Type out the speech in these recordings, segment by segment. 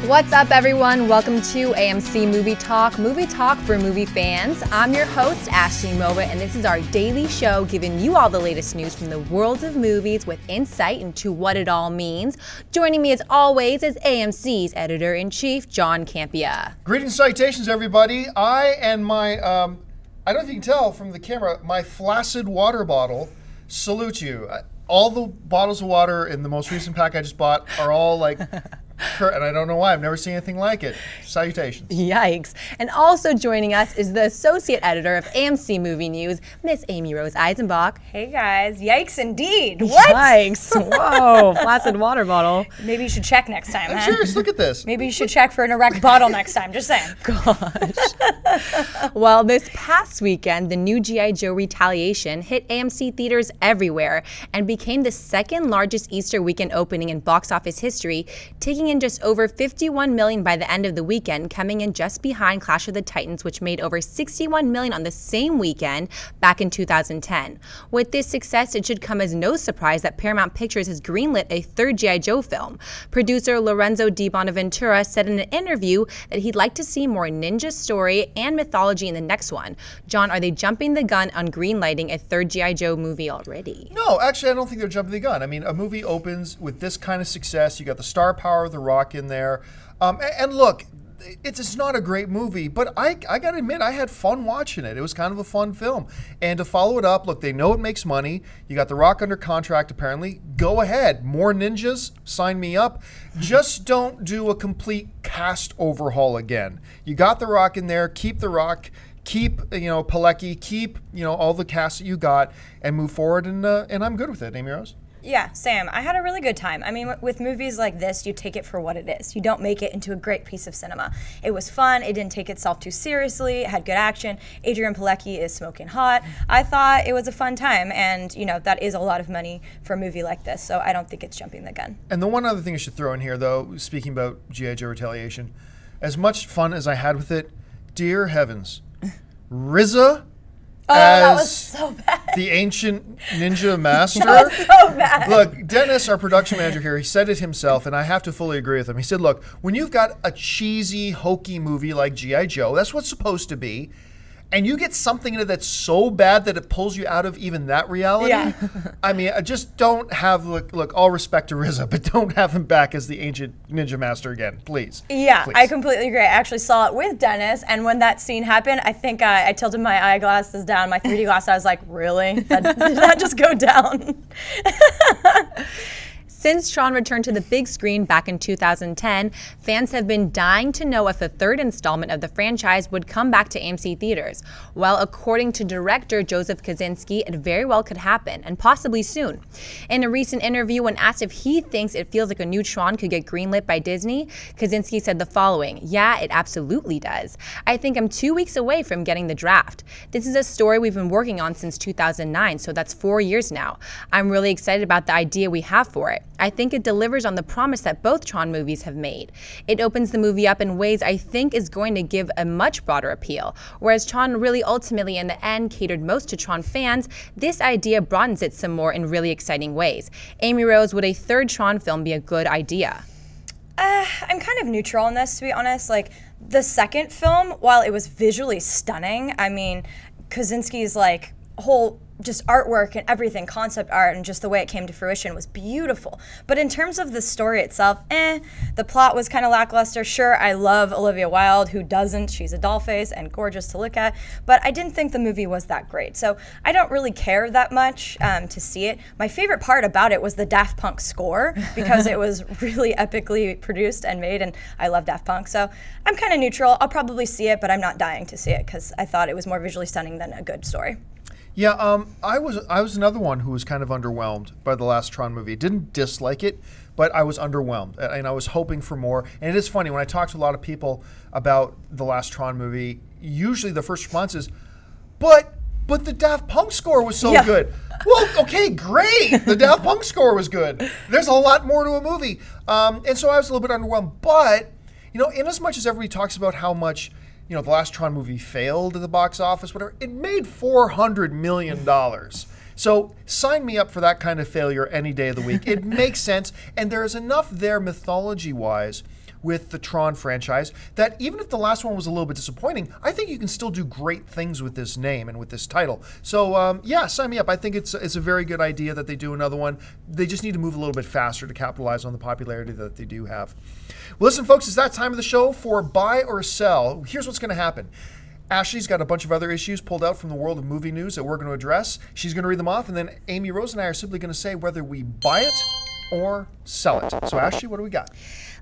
What's up, everyone? Welcome to AMC Movie Talk for movie fans. I'm your host, Ashley Mova, and this is our daily show giving you all the latest news from the world of movies with insight into what it all means. Joining me as always is AMC's Editor-in-Chief, John Campea. Greetings, citations, everybody. I and my, I don't know if you can tell from the camera, my flaccid water bottle salute you. All the bottles of water in the most recent pack I just bought are all like... and I don't know why. I've never seen anything like it. Salutations. Yikes. And also joining us is the Associate Editor of AMC Movie News, Miss Amy Rose Eisenbach. Hey guys. Yikes indeed. What? Yikes. Whoa. Flaccid water bottle. Maybe you should check next time, I'm serious. Look at this. Maybe you should check for an erect bottle next time. Just saying. Gosh. Well, this past weekend, the new G.I. Joe Retaliation hit AMC theaters everywhere and became the second largest Easter weekend opening in box office history, taking in just over $51 million by the end of the weekend, coming in just behind Clash of the Titans, which made over $61 million on the same weekend back in 2010. With this success, it should come as no surprise that Paramount Pictures has greenlit a third G.I. Joe film. Producer Lorenzo Di Bonaventura said in an interview that he'd like to see more ninja story and mythology in the next one. John, are they jumping the gun on greenlighting a third G.I. Joe movie already? No, actually, I don't think they're jumping the gun. I mean, a movie opens with this kind of success. You got the star power of The Rock in there. And look, it's not a great movie, but I got to admit, I had fun watching it. It was kind of a fun film. And to follow it up, look, they know it makes money. You got The Rock under contract, apparently. Go ahead. More ninjas, sign me up. Just don't do a complete cast overhaul again. You got The Rock in there. Keep The Rock. Keep, Pilecki. Keep, all the cast that you got and move forward. And I'm good with it. Amy Rose? Yeah, Sam, I had a really good time. I mean, with movies like this, you take it for what it is. You don't make it into a great piece of cinema. It was fun. It didn't take itself too seriously. It had good action. Adrian Pilecki is smoking hot. I thought it was a fun time, and, that is a lot of money for a movie like this, so I don't think it's jumping the gun. And the one other thing I should throw in here, though, speaking about G.I. Joe Retaliation, as much fun as I had with it, dear heavens, RZA that was so bad. The ancient ninja master. That was so bad. Look, Dennis, our production manager here, he said it himself, and I have to fully agree with him. He said, look, when you've got a cheesy, hokey movie like G.I. Joe, that's what's supposed to be, and you get something in it that's so bad that it pulls you out of even that reality. Yeah. I mean, I just don't have, look, all respect to RZA, but don't have him back as the ancient ninja master again, please. Yeah, please. I completely agree. I actually saw it with Dennis, and when that scene happened, I think I tilted my eyeglasses down, my 3D glasses. I was like, really? Did that just go down? Since Tron returned to the big screen back in 2010, fans have been dying to know if a third installment of the franchise would come back to AMC theaters. Well, according to director Joseph Kosinski, it very well could happen, and possibly soon. In a recent interview, when asked if he thinks it feels like a new Tron could get greenlit by Disney, Kosinski said the following: "Yeah, it absolutely does. I think I'm 2 weeks away from getting the draft. This is a story we've been working on since 2009, so that's 4 years now. I'm really excited about the idea we have for it. I think it delivers on the promise that both Tron movies have made. It opens the movie up in ways I think is going to give a much broader appeal. Whereas Tron really ultimately in the end catered most to Tron fans, this idea broadens it some more in really exciting ways. Amy Rose, would a third Tron film be a good idea?" I'm kind of neutral on this, to be honest. Like, the second film, while it was visually stunning, I mean, Kosinski's whole just artwork and everything, concept art, and just the way it came to fruition was beautiful. But in terms of the story itself, the plot was kind of lackluster. Sure, I love Olivia Wilde, who doesn't? She's a dollface and gorgeous to look at, but I didn't think the movie was that great. So I don't really care that much to see it. My favorite part about it was the Daft Punk score, because it was really epically produced and made, and I love Daft Punk. So I'm kind of neutral. I'll probably see it, but I'm not dying to see it, because I thought it was more visually stunning than a good story. Yeah, I was another one who was kind of underwhelmed by the last Tron movie. I didn't dislike it, but I was underwhelmed, and I was hoping for more. And it is funny, when I talk to a lot of people about the last Tron movie, usually the first response is, but the Daft Punk score was so good. Well, okay, great. The Daft Punk score was good. There's a lot more to a movie. And so I was a little bit underwhelmed. But, in as much as everybody talks about how much the last Tron movie failed at the box office, whatever, it made $400 million. So sign me up for that kind of failure any day of the week. It makes sense, and there is enough there mythology-wise with the Tron franchise that even if the last one was a little bit disappointing, I think you can still do great things with this name and with this title. So yeah, sign me up. I think it's a very good idea that they do another one. They just need to move a little bit faster to capitalize on the popularity that they do have. Well, listen, folks, it's that time of the show for Buy or Sell. Here's what's going to happen. Ashley's got a bunch of other issues pulled out from the world of movie news that we're going to address. She's going to read them off, and then Amy Rose and I are simply going to say whether we buy it or sell it. So, Ashley, what do we got?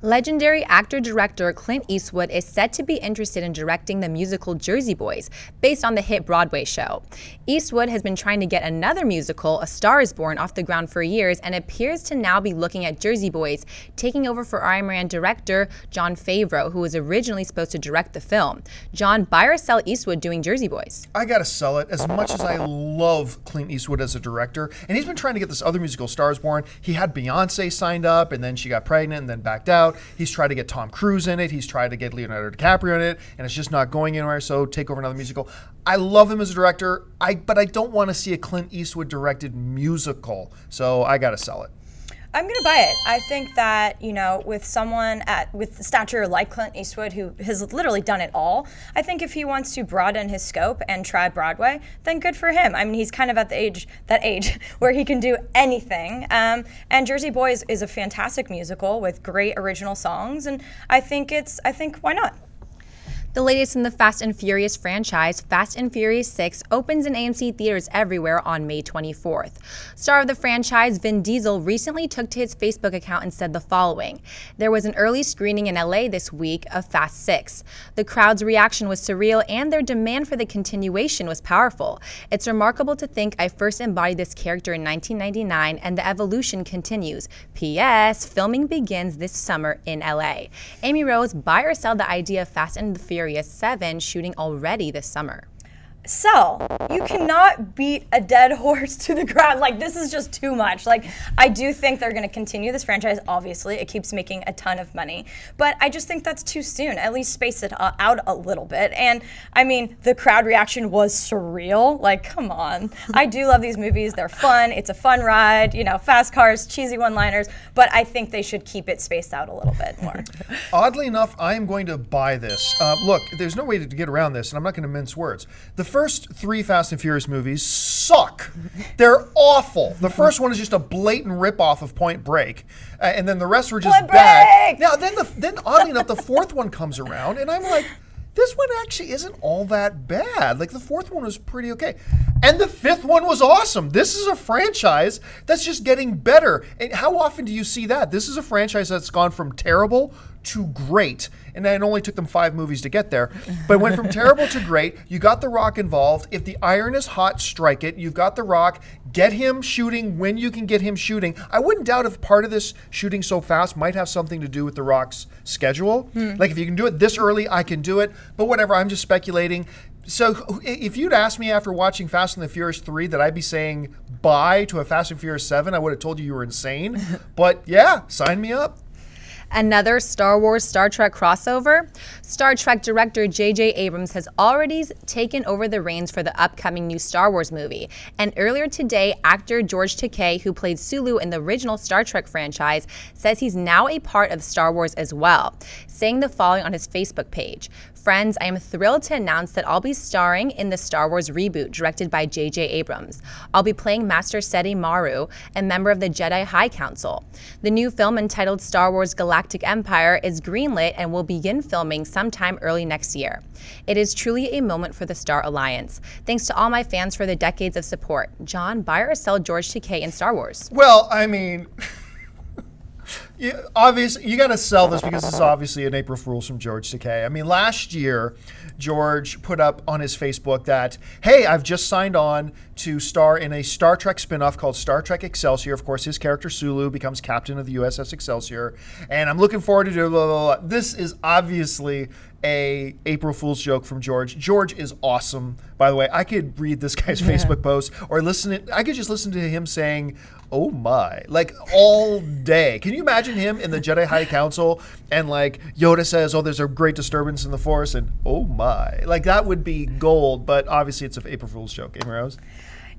Legendary actor-director Clint Eastwood is said to be interested in directing the musical Jersey Boys, based on the hit Broadway show. Eastwood has been trying to get another musical, A Star is Born, off the ground for years and appears to now be looking at Jersey Boys, taking over for Iron Man director Jon Favreau, who was originally supposed to direct the film. John, buy or sell Eastwood doing Jersey Boys? I gotta sell it. As much as I love Clint Eastwood as a director, and he's been trying to get this other musical, Star is Born. He had Beyonce signed up, and then she got pregnant and then backed out. He's tried to get Tom Cruise in it. He's tried to get Leonardo DiCaprio in it, and it's just not going anywhere, so take over another musical. I love him as a director, but I don't want to see a Clint Eastwood directed musical, so I got to sell it. I'm going to buy it. I think that, you know, with someone with stature like Clint Eastwood, who has literally done it all, I think if he wants to broaden his scope and try Broadway, then good for him. I mean, he's kind of at that age where he can do anything. And Jersey Boys is a fantastic musical with great original songs, and I think why not? The latest in the Fast and Furious franchise, Fast and Furious 6, opens in AMC theaters everywhere on May 24th. Star of the franchise, Vin Diesel, recently took to his Facebook account and said the following: "There was an early screening in LA this week of Fast 6. The crowd's reaction was surreal and their demand for the continuation was powerful. It's remarkable to think I first embodied this character in 1999 and the evolution continues. P.S. Filming begins this summer in LA." Amy Rose, buy or sell the idea of Fast and the Furious 7 shooting already this summer? Sell. You cannot beat a dead horse to the ground. Like, this is just too much. Like, I do think they're going to continue this franchise. Obviously, it keeps making a ton of money, but I just think that's too soon. At least space it out a little bit. And I mean, the crowd reaction was surreal. Like, come on. I do love these movies. They're fun. It's a fun ride. You know, fast cars, cheesy one-liners. But I think they should keep it spaced out a little bit more. Oddly enough, I am going to buy this. Look, there's no way to get around this, and I'm not going to mince words. The first 3 Fast and Furious movies suck. They're awful. The first one is just a blatant ripoff of Point Break, and then the rest were just bad. Now, then oddly enough, the fourth one comes around, and I'm like, this one actually isn't all that bad. Like, the fourth one was pretty okay. And the fifth one was awesome. This is a franchise that's just getting better. And how often do you see that? This is a franchise that's gone from terrible to great. And it only took them 5 movies to get there. But it went from terrible to great. You got The Rock involved. If the iron is hot, strike it. You've got The Rock. Get him shooting when you can get him shooting. I wouldn't doubt if part of this shooting so fast might have something to do with The Rock's schedule. Like, if you can do it this early, I can do it. But whatever, I'm just speculating. So if you'd asked me after watching Fast and the Furious 3 that I'd be saying bye to a Fast and Furious 7, I would have told you were insane. But yeah, sign me up. Another Star Wars Star Trek crossover? Star Trek director J.J. Abrams has already taken over the reins for the upcoming new Star Wars movie. And earlier today, actor George Takei, who played Sulu in the original Star Trek franchise, says he's now a part of Star Wars as well, saying the following on his Facebook page: "Friends, I am thrilled to announce that I'll be starring in the Star Wars reboot directed by J.J. Abrams. I'll be playing Master Seti Maru, a member of the Jedi High Council. The new film, entitled Star Wars Galactic Empire, is greenlit and will begin filming sometime early next year. It is truly a moment for the Star Alliance. Thanks to all my fans for the decades of support. John, buy or sell George Takei in Star Wars?" Well, I mean, obviously, you got to sell this because it's obviously an April Fool's from George Takei. I mean, last year, George put up on his Facebook that, hey, I've just signed on to star in a Star Trek spinoff called Star Trek Excelsior. Of course, his character Sulu becomes captain of the USS Excelsior, and I'm looking forward to doing blah, blah, blah. This is obviously a April Fool's joke from George. George is awesome, by the way. I could read this guy's Facebook post or I could just listen to him saying, "Oh my," like all day. Can you imagine him in the Jedi High Council and like Yoda says, "Oh, there's a great disturbance in the Force," and "Oh my," like that would be gold. But obviously, it's an April Fool's joke. Amy Rose?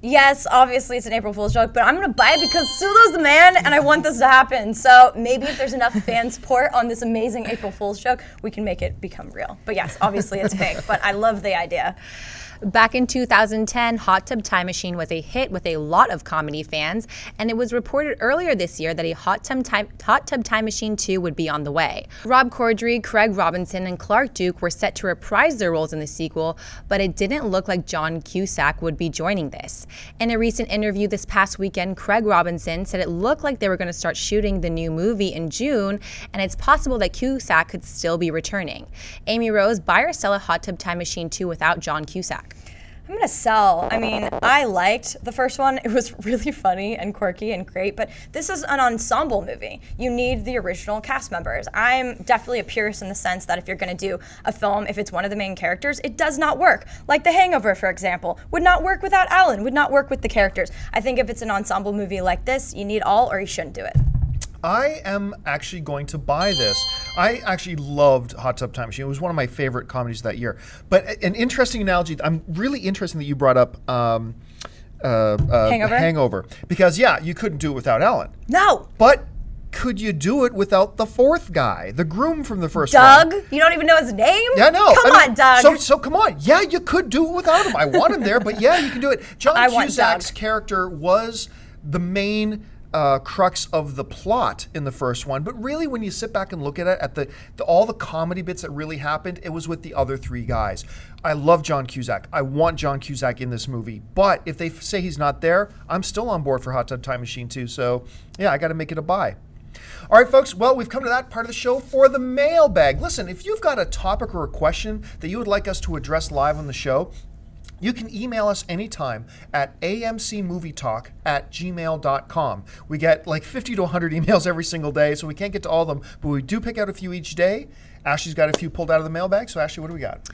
yes, obviously it's an April Fool's joke, but I'm gonna buy it because Sulu's the man and I want this to happen. So maybe if there's enough fan support on this amazing April Fool's joke, we can make it become real. But yes, obviously it's fake, but I love the idea. Back in 2010, Hot Tub Time Machine was a hit with a lot of comedy fans, and it was reported earlier this year that a Hot Tub Time Machine 2 would be on the way. Rob Corddry, Craig Robinson, and Clark Duke were set to reprise their roles in the sequel, but it didn't look like John Cusack would be joining this. In a recent interview this past weekend, Craig Robinson said it looked like they were going to start shooting the new movie in June, and it's possible that Cusack could still be returning. Amy Rose, buy or sell a Hot Tub Time Machine 2 without John Cusack? I'm gonna sell. I mean, I liked the first one. It was really funny and quirky and great, but this is an ensemble movie. You need the original cast members. I'm definitely a purist in the sense that if you're gonna do a film, if it's one of the main characters, it does not work. Like The Hangover, for example, would not work without Alan, would not work with the characters. I think if it's an ensemble movie like this, you need all or you shouldn't do it. I am actually going to buy this. I actually loved Hot Tub Time Machine. It was one of my favorite comedies that year. But an interesting analogy, I'm really interested that you brought up Hangover. Because, yeah, you couldn't do it without Alan. No. But could you do it without the fourth guy, the groom from the first Doug? one? You don't even know his name? Yeah, no. Come on, Doug. So come on. Yeah, you could do it without him. I want him there, but yeah, you can do it. John Cusack's character was the main crux of the plot in the first one, but really when you sit back and look at it, at all the comedy bits that really happened, it was with the other three guys. I love John Cusack. I want John Cusack in this movie, but if they say he's not there, I'm still on board for Hot Tub Time Machine 2, so yeah, I gotta make it a buy. All right, folks, well, we've come to that part of the show for the mailbag. Listen, if you've got a topic or a question that you would like us to address live on the show, you can email us anytime at amcmovietalk@gmail.com. We get like 50 to 100 emails every single day, so we can't get to all of them, but we do pick out a few each day. Ashley's got a few pulled out of the mailbag, so Ashley, what do we got?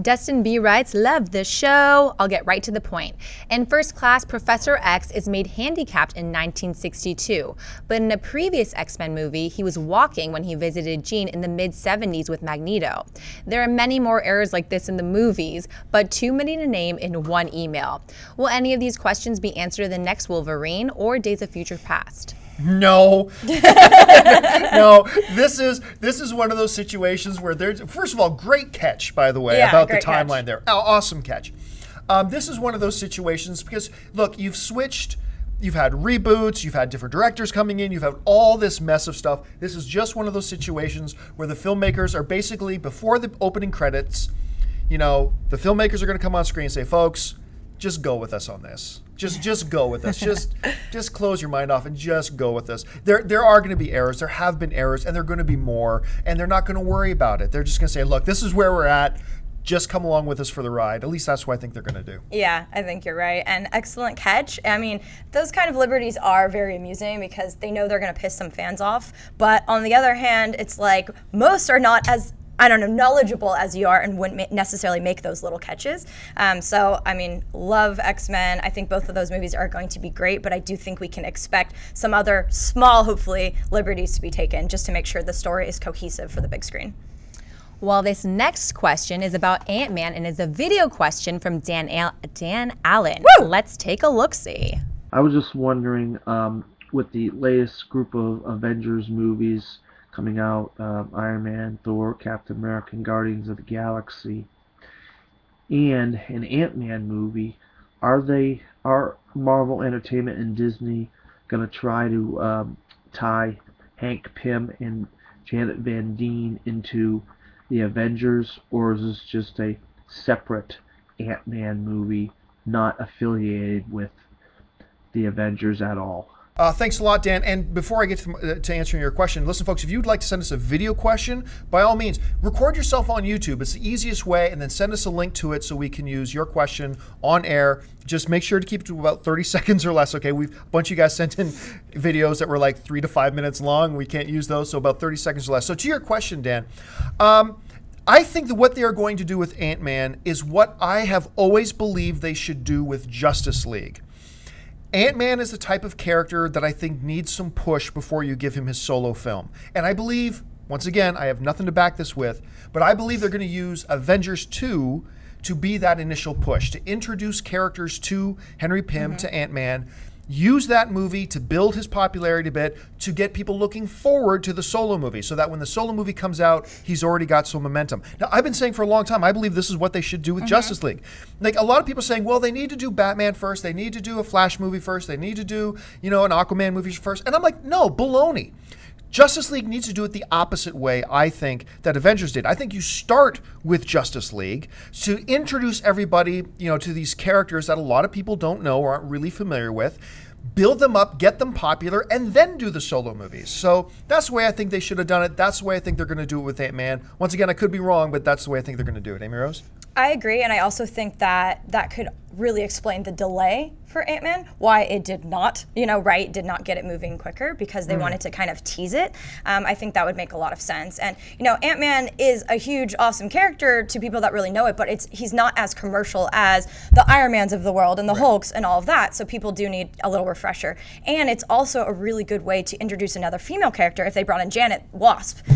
Dustin B. writes, love the show. I'll get right to the point. In First Class, Professor X is made handicapped in 1962, but in a previous X-Men movie, he was walking when he visited Jean in the mid-70s with Magneto. There are many more errors like this in the movies, but too many to name in one email. Will any of these questions be answered in the next Wolverine or Days of Future Past? No. No, this is one of those situations where there's, first of all, great catch, by the way, about the timeline there. Oh, awesome catch. This is one of those situations because, look, you've switched, you've had reboots, you've had different directors coming in, you've had all this mess of stuff. This is just one of those situations where the filmmakers are basically, before the opening credits, you know, the filmmakers are going to come on screen and say, folks, just go with us on this. Just go with us. Just close your mind off and just go with us. There are going to be errors. There have been errors, and there are going to be more. And they're not going to worry about it. They're just going to say, "Look, this is where we're at. Just come along with us for the ride." At least that's what I think they're going to do. Yeah, I think you're right. And excellent catch. I mean, those kind of liberties are very amusing because they know they're going to piss some fans off. But on the other hand, it's like most are not as, I don't know, knowledgeable as you are and wouldn't necessarily make those little catches. So, I mean, love X-Men. I think both of those movies are going to be great, but I do think we can expect some other small, hopefully, liberties to be taken just to make sure the story is cohesive for the big screen. Well, this next question is about Ant-Man and is a video question from Dan Allen. Woo! Let's take a look-see. I was just wondering, with the latest group of Avengers movies coming out, Iron Man, Thor, Captain America, and Guardians of the Galaxy, and an Ant-Man movie, are Marvel Entertainment and Disney going to try to tie Hank Pym and Janet Van Dyne into the Avengers, or is this just a separate Ant-Man movie not affiliated with the Avengers at all? Thanks a lot, Dan. And before I get to answering your question, listen, folks, if you'd like to send us a video question, by all means, record yourself on YouTube. It's the easiest way, and then send us a link to it so we can use your question on air. Just make sure to keep it to about 30 seconds or less, okay? A bunch of you guys sent in videos that were like 3 to 5 minutes long. We can't use those, so about 30 seconds or less. So to your question, Dan, I think that what they are going to do with Ant-Man is what I have always believed they should do with Justice League. Ant-Man is the type of character that I think needs some push before you give him his solo film. And I believe, once again, I have nothing to back this with, but I believe they're going to use Avengers 2 to be that initial push, to introduce characters to Henry Pym, to Ant-Man, use that movie to build his popularity a bit, to get people looking forward to the Solo movie, so that when the Solo movie comes out, he's already got some momentum. Now, I've been saying for a long time, I believe this is what they should do with Justice League. Like, a lot of people saying, well, they need to do Batman first, they need to do a Flash movie first, they need to do, you know, an Aquaman movie first. And I'm like, no, baloney. Justice League needs to do it the opposite way, I think, that Avengers did. I think you start with Justice League to introduce everybody, you know, to these characters that a lot of people don't know or aren't really familiar with, build them up, get them popular, and then do the Solo movies. So that's the way I think they should have done it. That's the way I think they're going to do it with Ant-Man. Once again, I could be wrong, but that's the way I think they're going to do it. Amy Rose? I agree, and I also think that that could really explain the delay for Ant-Man, why it did not, did not get it moving quicker, because they wanted to kind of tease it. I think that would make a lot of sense. And, Ant-Man is a huge, awesome character to people that really know it, but he's not as commercial as the Iron Mans of the world and the Hulks and all of that, so people do need a little refresher. And it's also a really good way to introduce another female character if they brought in Janet Wasp.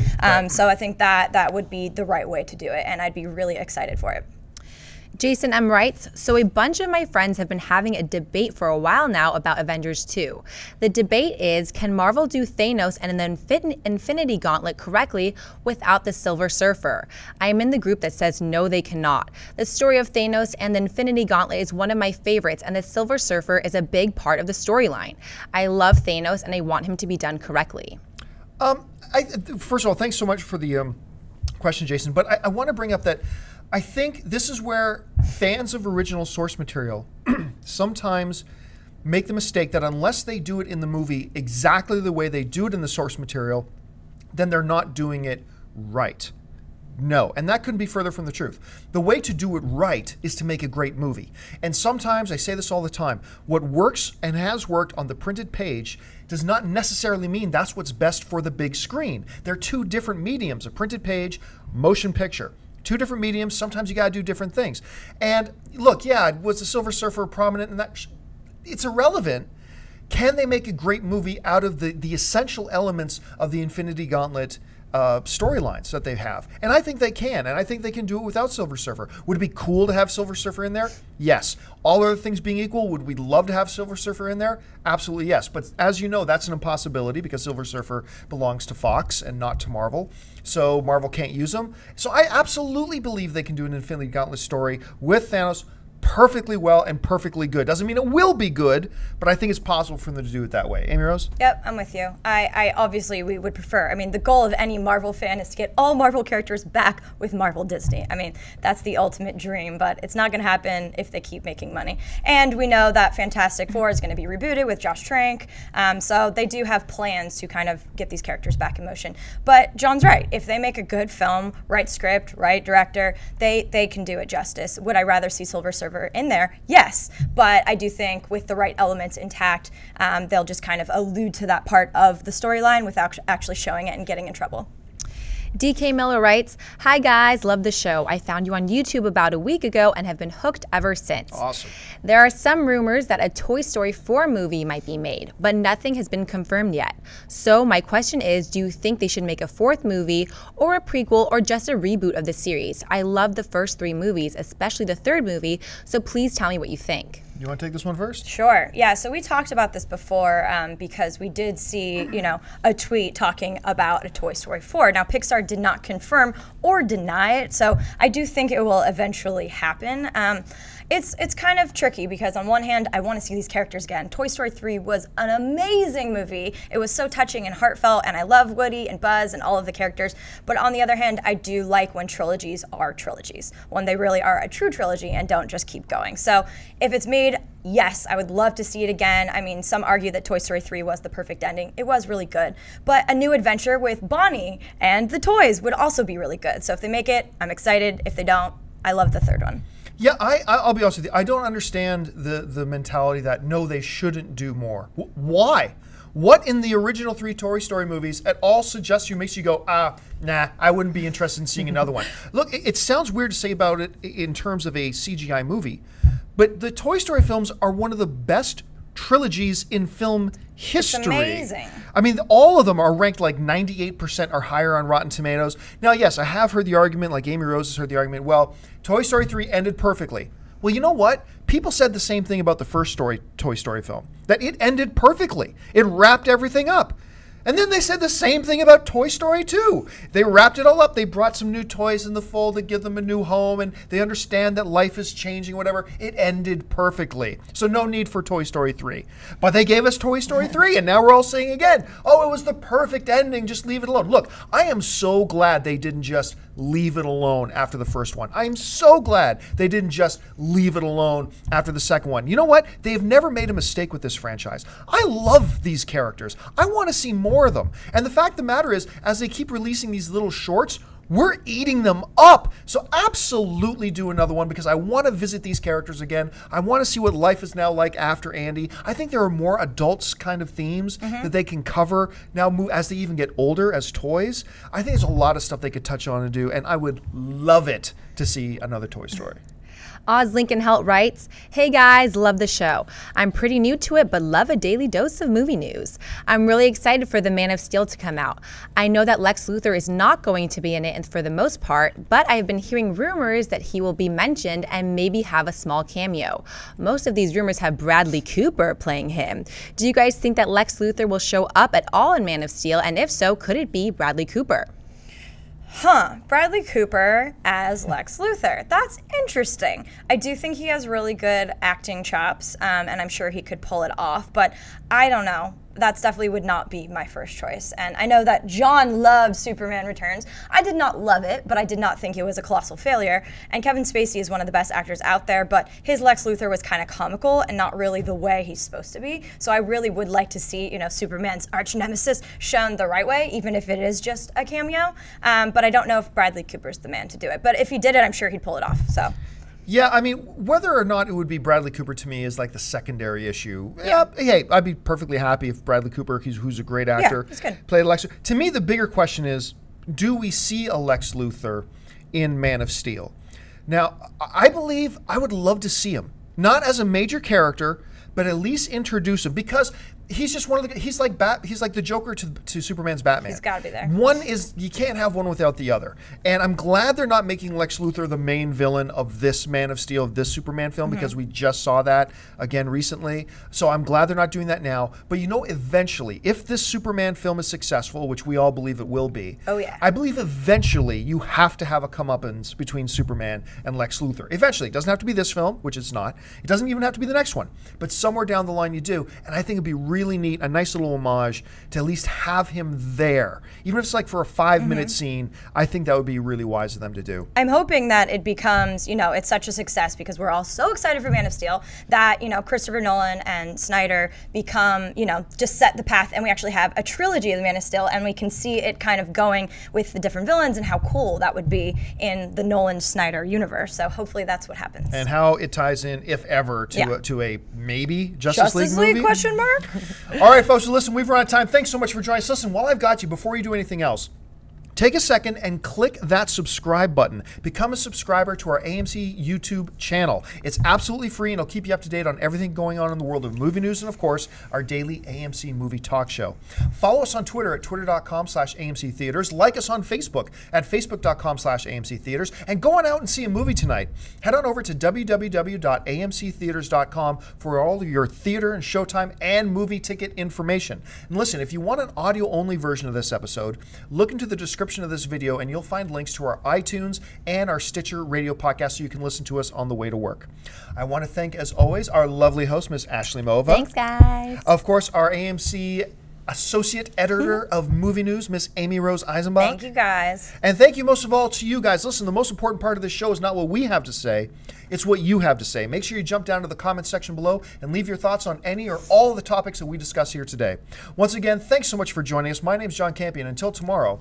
So I think that would be the right way to do it, and I'd be really excited for it. Jason M. writes, so a bunch of my friends have been having a debate for a while now about Avengers 2. The debate is, can Marvel do Thanos and the Infinity Gauntlet correctly without the Silver Surfer? I am in the group that says no, they cannot. The story of Thanos and the Infinity Gauntlet is one of my favorites, and the Silver Surfer is a big part of the storyline. I love Thanos, and I want him to be done correctly. First of all, thanks so much for the question, Jason, but I want to bring up that I think this is where fans of original source material sometimes make the mistake that unless they do it in the movie exactly the way they do it in the source material, then they're not doing it right. No, and that couldn't be further from the truth. The way to do it right is to make a great movie. And sometimes, I say this all the time, what works and has worked on the printed page does not necessarily mean that's what's best for the big screen. They're two different mediums, a printed page, motion picture. Two different mediums, sometimes you gotta do different things. And look, yeah, was the Silver Surfer prominent in that? It's irrelevant. Can they make a great movie out of the essential elements of the Infinity Gauntlet storylines that they have? And I think they can, and I think they can do it without Silver Surfer. Would it be cool to have Silver Surfer in there? Yes. All other things being equal, would we love to have Silver Surfer in there? Absolutely yes. But as you know, that's an impossibility because Silver Surfer belongs to Fox and not to Marvel. So Marvel can't use him. So I absolutely believe they can do an Infinity Gauntlet story with Thanos perfectly well and perfectly good. Doesn't mean it will be good, but I think it's possible for them to do it that way. Amy Rose? Yep, I'm with you. I obviously, we would prefer. I mean, the goal of any Marvel fan is to get all Marvel characters back with Marvel Disney. I mean, that's the ultimate dream, but it's not going to happen if they keep making money. And we know that Fantastic Four is going to be rebooted with Josh Trank, so they do have plans to kind of get these characters back in motion. But John's right. If they make a good film, right script, right director, they can do it justice. Would I rather see Silver Surfer in there? Yes, but I do think with the right elements intact, they'll just kind of allude to that part of the storyline without actually showing it and getting in trouble. DK Miller writes, hi guys, love the show. I found you on YouTube about a week ago and have been hooked ever since. Awesome. There are some rumors that a Toy Story 4 movie might be made, but nothing has been confirmed yet. So my question is, do you think they should make a fourth movie or a prequel or just a reboot of the series? I love the first three movies, especially the third movie, so please tell me what you think. You want to take this one first? Sure. Yeah, so we talked about this before because we did see, a tweet talking about a Toy Story 4. Now, Pixar did not confirm or deny it, so I do think it will eventually happen. It's kind of tricky because on one hand, I want to see these characters again. Toy Story 3 was an amazing movie. It was so touching and heartfelt, and I love Woody and Buzz and all of the characters. But on the other hand, I do like when trilogies are trilogies, when they really are a true trilogy and don't just keep going. So if it's made, yes, I would love to see it again. I mean, some argue that Toy Story 3 was the perfect ending. It was really good. But a new adventure with Bonnie and the toys would also be really good. So if they make it, I'm excited. If they don't, I love the third one. Yeah, I'll be honest with you. I don't understand the mentality that, no, they shouldn't do more. Why? What in the original three Toy Story movies at all suggests you, makes you go, nah, I wouldn't be interested in seeing another one. Look, it sounds weird to say about it in terms of a CGI movie, but the Toy Story films are one of the best trilogies in film history. It's amazing. I mean, all of them are ranked like 98% or higher on Rotten Tomatoes. Now, yes, I have heard the argument, like Amy Rose has heard the argument, well, Toy Story 3 ended perfectly. Well, you know what? People said the same thing about the first Toy Story film, that it ended perfectly. It wrapped everything up. And then they said the same thing about Toy Story 2. They wrapped it all up. They brought some new toys in the fold to give them a new home, and they understand that life is changing, whatever. It ended perfectly. So no need for Toy Story 3. But they gave us Toy Story 3, and now we're all saying again, oh, it was the perfect ending. Just leave it alone. Look, I am so glad they didn't just leave it alone after the first one. I am so glad they didn't just leave it alone after the second one. You know what? They've never made a mistake with this franchise. I love these characters. I want to see more of them. And the fact of the matter is, as they keep releasing these little shorts, we're eating them up. So absolutely do another one, because I want to visit these characters again. I want to see what life is now like after Andy. I think there are more adults kind of themes that they can cover now as they even get older as toys. I think there's a lot of stuff they could touch on and do, and I would love it to see another Toy Story. Oz Lincoln Helt writes, "Hey guys, love the show. I'm pretty new to it, but love a daily dose of movie news. I'm really excited for The Man of Steel to come out. I know that Lex Luthor is not going to be in it for the most part, but I have been hearing rumors that he will be mentioned and maybe have a small cameo. Most of these rumors have Bradley Cooper playing him. Do you guys think that Lex Luthor will show up at all in Man of Steel, and if so, could it be Bradley Cooper?" Bradley Cooper as Lex Luthor. That's interesting. I do think he has really good acting chops, and I'm sure he could pull it off, but I don't know. That's definitely would not be my first choice. And I know that John loved Superman Returns. I did not love it, but I did not think it was a colossal failure. And Kevin Spacey is one of the best actors out there, but his Lex Luthor was kind of comical and not really the way he's supposed to be. So I really would like to see, Superman's arch nemesis shown the right way, even if it is just a cameo. But I don't know if Bradley Cooper's the man to do it. But if he did it, I'm sure he'd pull it off. So. Yeah, I mean, whether or not it would be Bradley Cooper to me is like the secondary issue. Yeah. Hey, I'd be perfectly happy if Bradley Cooper, who's a great actor, played Lex. To me, the bigger question is, do we see a Lex Luthor in Man of Steel? Now, I believe I would love to see him, not as a major character, but at least introduce him, because he's just one of the. He's like the Joker to Superman's Batman. He's got to be there. One is, you can't have one without the other. And I'm glad they're not making Lex Luthor the main villain of this Man of Steel, of this Superman film, because we just saw that again recently. So I'm glad they're not doing that now. But eventually, if this Superman film is successful, which we all believe it will be, I believe eventually you have to have a comeuppance between Superman and Lex Luthor. Eventually. It doesn't have to be this film, which it's not. It doesn't even have to be the next one. But somewhere down the line you do. And I think it'd be really neat, a nice little homage to at least have him there. Even if it's like for a 5-minute scene, I think that would be really wise of them to do. I'm hoping that it becomes, it's such a success, because we're all so excited for Man of Steel that, Christopher Nolan and Snyder become, just set the path, and we actually have a trilogy of the Man of Steel, and we can see it kind of going with the different villains and how cool that would be in the Nolan-Snyder universe. So hopefully that's what happens. And how it ties in, if ever, to a maybe Justice League movie? Question mark? All right, folks, so listen, we've run out of time. Thanks so much for joining us. Listen, while I've got you, before you do anything else, take a second and click that subscribe button. Become a subscriber to our AMC YouTube channel. It's absolutely free, and it'll keep you up to date on everything going on in the world of movie news and, of course, our daily AMC Movie Talk show. Follow us on Twitter at twitter.com/AMC Theaters. Like us on Facebook at facebook.com/AMC Theaters. And go on out and see a movie tonight. Head on over to www.amctheaters.com for all of your theater and showtime and movie ticket information. And listen, if you want an audio-only version of this episode, look into the description of this video and you'll find links to our iTunes and our Stitcher radio podcast so you can listen to us on the way to work. I want to thank, as always, our lovely host, Miss Ashley Mova. Thanks, guys. Of course, our AMC Associate Editor of Movie News, Miss Amy Rose Eisenbach. Thank you, guys. And thank you most of all to you guys. Listen, the most important part of this show is not what we have to say, it's what you have to say. Make sure you jump down to the comment section below and leave your thoughts on any or all of the topics that we discuss here today. Once again, thanks so much for joining us. My name's John Campion. Until tomorrow,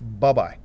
bye-bye.